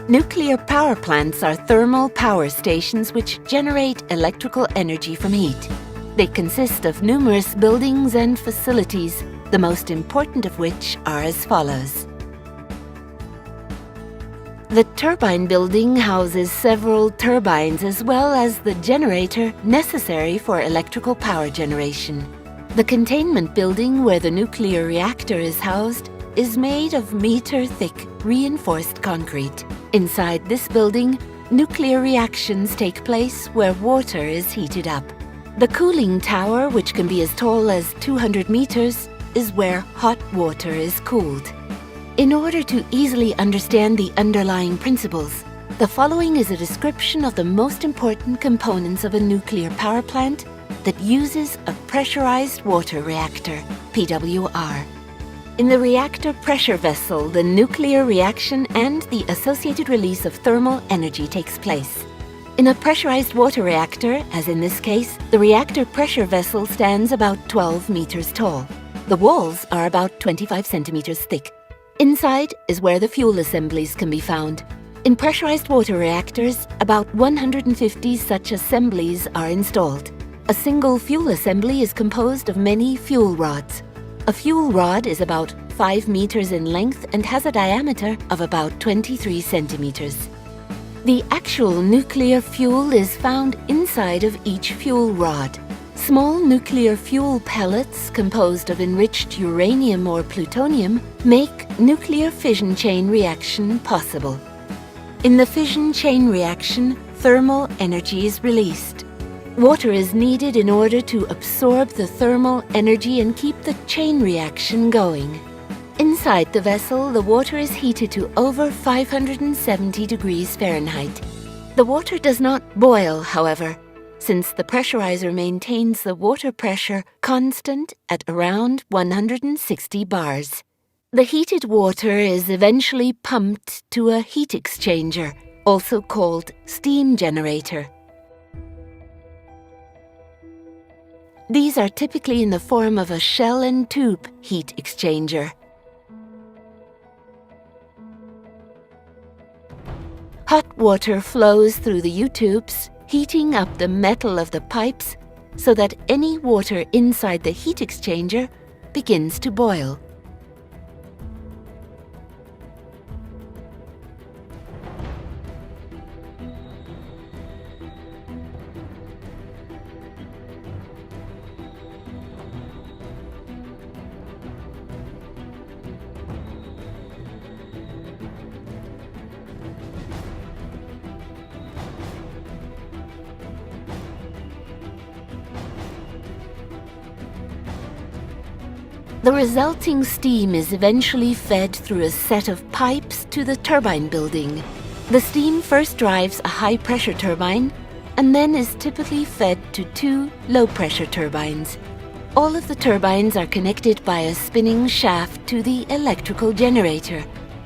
Nuclear power plants are thermal power stations which generate electrical energy from heat. They consist of numerous buildings and facilities, the most important of which are as follows. The turbine building houses several turbines as well as the generator necessary for electrical power generation. The containment building where the nuclear reactor is housed is made of meter-thick reinforced concrete. Inside this building, nuclear reactions take place where water is heated up. The cooling tower, which can be as tall as 200 meters, is where hot water is cooled. In order to easily understand the underlying principles, the following is a description of the most important components of a nuclear power plant that uses a pressurized water reactor, PWR. In the reactor pressure vessel, the nuclear reaction and the associated release of thermal energy takes place. In a pressurized water reactor, as in this case, the reactor pressure vessel stands about 12 meters tall. The walls are about 25 centimeters thick. Inside is where the fuel assemblies can be found. In pressurized water reactors, about 150 such assemblies are installed. A single fuel assembly is composed of many fuel rods. A fuel rod is about 5 meters in length and has a diameter of about 23 centimeters. The actual nuclear fuel is found inside of each fuel rod. Small nuclear fuel pellets composed of enriched uranium or plutonium make nuclear fission chain reaction possible. In the fission chain reaction, thermal energy is released. Water is needed in order to absorb the thermal energy and keep the chain reaction going. Inside the vessel, the water is heated to over 570 degrees Fahrenheit. The water does not boil, however, since the pressurizer maintains the water pressure constant at around 160 bars. The heated water is eventually pumped to a heat exchanger, also called steam generator. These are typically in the form of a shell and tube heat exchanger. Hot water flows through the U-tubes, heating up the metal of the pipes so that any water inside the heat exchanger begins to boil. The resulting steam is eventually fed through a set of pipes to the turbine building. The steam first drives a high-pressure turbine and then is typically fed to 2 low-pressure turbines. All of the turbines are connected by a spinning shaft to the electrical generator,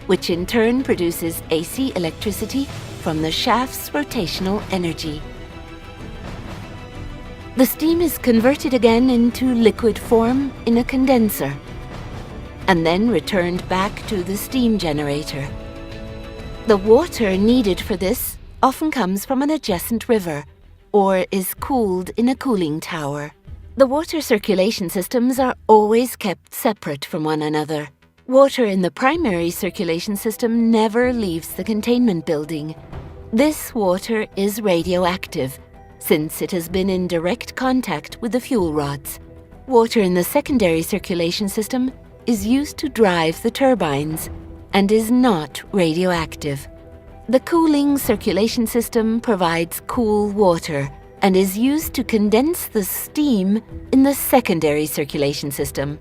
which in turn produces AC electricity from the shaft's rotational energy. The steam is converted again into liquid form in a condenser, and then returned back to the steam generator. The water needed for this often comes from an adjacent river, or is cooled in a cooling tower. The water circulation systems are always kept separate from one another. Water in the primary circulation system never leaves the containment building. This water is radioactive, since it has been in direct contact with the fuel rods. Water in the secondary circulation system is used to drive the turbines and is not radioactive. The cooling circulation system provides cool water and is used to condense the steam in the secondary circulation system.